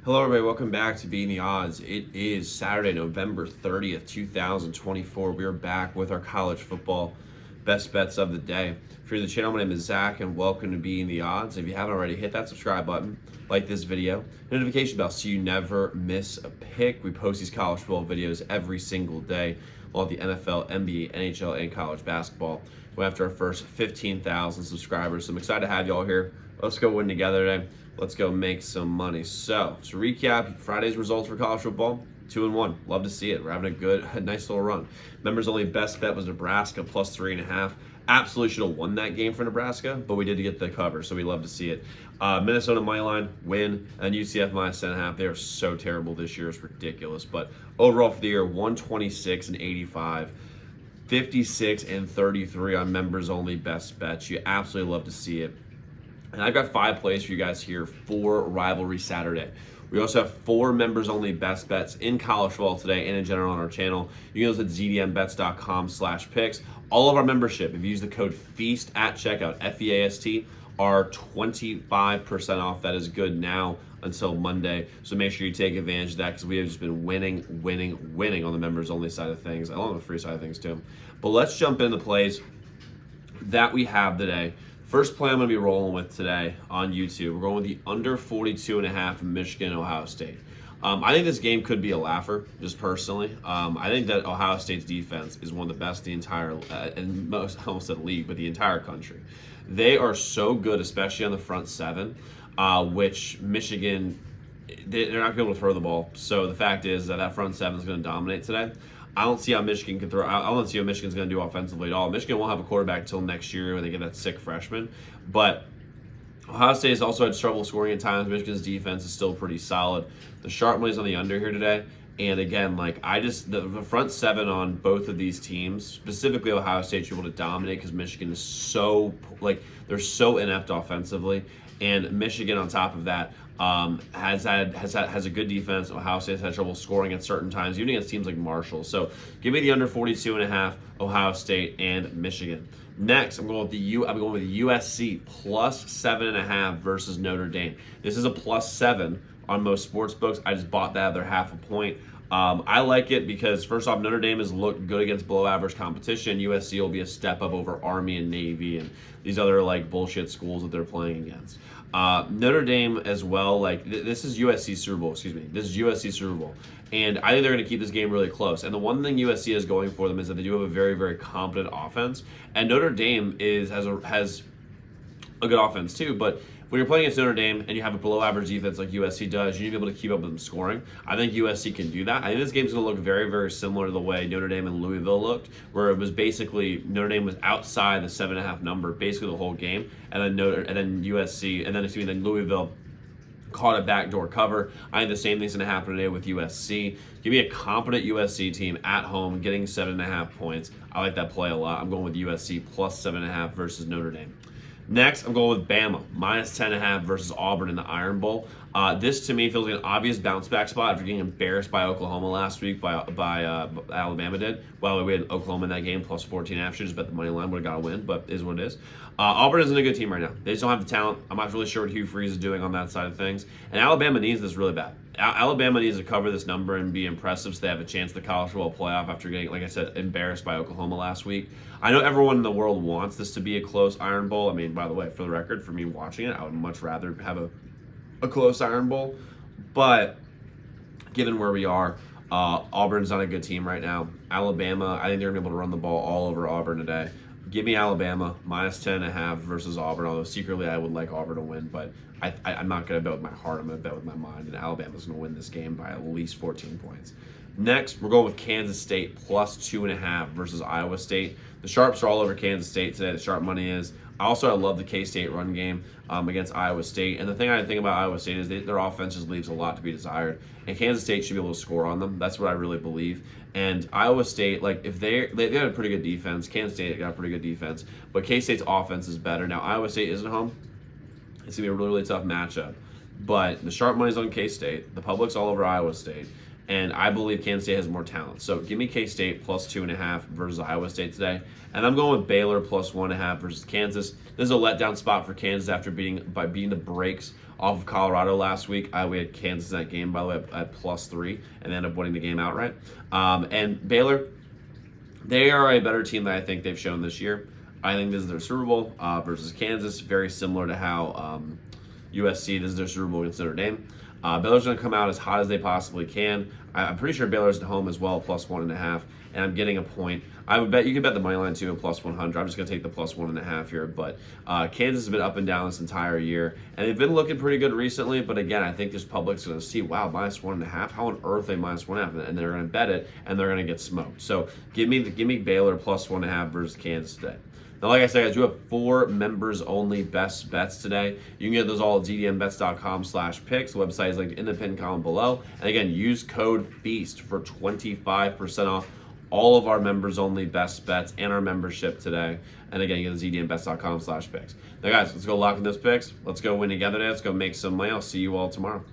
Hello, everybody. Welcome back to Beating the Odds. It is Saturday, November 30th, 2024. We are back with our college football best bets of the day. If you're new to the channel, my name is Zach, and welcome to Beating the Odds. If you haven't already, hit that subscribe button, like this video, notification bell so you never miss a pick. We post these college football videos every single day, along with the NFL, NBA, NHL, and college basketball. We're after our first 15,000 subscribers, so I'm excited to have you all here. Let's go win together today. Let's go make some money. So, to recap, Friday's results for college football, 2-1. Love to see it. We're having a nice little run. Members only best bet was Nebraska plus 3.5. Absolutely should have won that game for Nebraska, but we did get the cover, so we love to see it. Minnesota money line, win, and UCF minus 10.5. They are so terrible this year. It's ridiculous. But overall for the year, 126 and 85. 56 and 33 on members only best bets. You absolutely love to see it. And I've got 5 plays for you guys here for Rivalry Saturday. We also have 4 members-only best bets in college football today and in general on our channel. You can go to zdmbets.com/picks. All of our membership, if you use the code FEAST at checkout, FEAST, are 25% off. That is good now until Monday. So make sure you take advantage of that because we have just been winning on the members-only side of things, along with the free side of things too. But let's jump into the plays that we have today. First play I'm going to be rolling with today on YouTube. We're going with the under 42.5 Michigan Ohio State. I think this game could be a laugher, just personally. I think that Ohio State's defense is one of the best in the entire, and most, I almost said league, but the entire country. They are so good, especially on the front seven, which Michigan, they're not going to be able to throw the ball. So the fact is that front seven is going to dominate today. I don't see how Michigan can throw. I don't see what Michigan's going to do offensively at all. Michigan won't have a quarterback until next year when they get that sick freshman. But Ohio State has also had trouble scoring at times. Michigan's defense is still pretty solid. The sharp money's on the under here today. And again, the front seven on both of these teams, specifically Ohio State, should be able to dominate because Michigan is so they're so inept offensively, and Michigan on top of that has a good defense. Ohio State has had trouble scoring at certain times, even against teams like Marshall. So give me the under 42.5, Ohio State and Michigan. Next, I'm going with USC plus 7.5 versus Notre Dame. This is a plus 7 on most sports books. I just bought that. They're half a point. I like it because, first off, Notre Dame has looked good against below-average competition. USC will be a step up over Army and Navy and these other bullshit schools that they're playing against. Notre Dame as well. This is USC Super Bowl. Excuse me. This is USC Super Bowl, and I think they're going to keep this game really close. And the one thing USC is going for them is that they do have a very, very competent offense, and Notre Dame has a good offense too, but when you're playing against Notre Dame and you have a below-average defense like USC does, you need to be able to keep up with them scoring. I think USC can do that. I think this game's going to look very, very similar to the way Notre Dame and Louisville looked, where it was basically Notre Dame was outside the 7.5 number basically the whole game, and then then Louisville caught a backdoor cover. I think the same thing's going to happen today with USC. Give me a competent USC team at home getting 7.5 points. I like that play a lot. I'm going with USC plus 7.5 versus Notre Dame. Next, I'm going with Bama, minus 10.5 versus Auburn in the Iron Bowl. This, to me, feels like an obvious bounce-back spot after getting embarrassed by Oklahoma last week by Alabama did. Well, we had Oklahoma in that game, plus 14.5. Should just bet the money line. Would have got a win, but it is what it is. Auburn isn't a good team right now. They just don't have the talent. I'm not really sure what Hugh Freeze is doing on that side of things. And Alabama needs this really bad. Alabama needs to cover this number and be impressive so they have a chance at the college football playoff after getting, like I said, embarrassed by Oklahoma last week. I know everyone in the world wants this to be a close Iron Bowl. I mean, by the way, for the record, for me watching it, I would much rather have a close Iron Bowl. But given where we are, Auburn's not a good team right now. Alabama, I think they're going to be able to run the ball all over Auburn today. Give me Alabama, minus 10.5 versus Auburn, although secretly I would like Auburn to win, but I'm not going to bet with my heart. I'm going to bet with my mind, and Alabama's going to win this game by at least 14 points. Next, we're going with Kansas State plus 2.5 versus Iowa State. The sharps are all over Kansas State today. The sharp money is. I love the K-State run game against Iowa State. And the thing I think about Iowa State is their offense just leaves a lot to be desired. And Kansas State should be able to score on them. That's what I really believe. And Iowa State, if they got a pretty good defense. Kansas State got a pretty good defense. But K-State's offense is better. Now, Iowa State isn't home. It's going to be a really, really tough matchup. But the sharp money's on K-State. The public's all over Iowa State. And I believe Kansas State has more talent. So give me K-State plus 2.5 versus Iowa State today. And I'm going with Baylor plus 1.5 versus Kansas. This is a letdown spot for Kansas after beating the brakes off of Colorado last week. We had Kansas in that game, by the way, at +3, and ended up winning the game outright. And Baylor, they are a better team than I think they've shown this year. I think this is their Super Bowl versus Kansas, very similar to how USC, this is their Super Bowl against Notre Dame. Baylor's going to come out as hot as they possibly can. I'm pretty sure Baylor's at home as well, +1.5, and I'm getting a point. I would bet you could bet the money line too at +100. I'm just going to take the +1.5 here, but Kansas has been up and down this entire year, and they've been looking pretty good recently. But again, I think this public's going to see, wow, -1.5. How on earth are they -1.5? And they're going to bet it, and they're going to get smoked. So give me Baylor +1.5 versus Kansas today. Now, like I said, guys, we have 4 members-only best bets today. You can get those all at zdmbets.com/picks. The website is linked in the pinned comment below. And again, use code FEAST for 25% off all of our members-only best bets and our membership today. And again, you get the zdmbets.com/picks. Now, guys, let's go lock in those picks. Let's go win together today. Let's go make some money. I'll see you all tomorrow.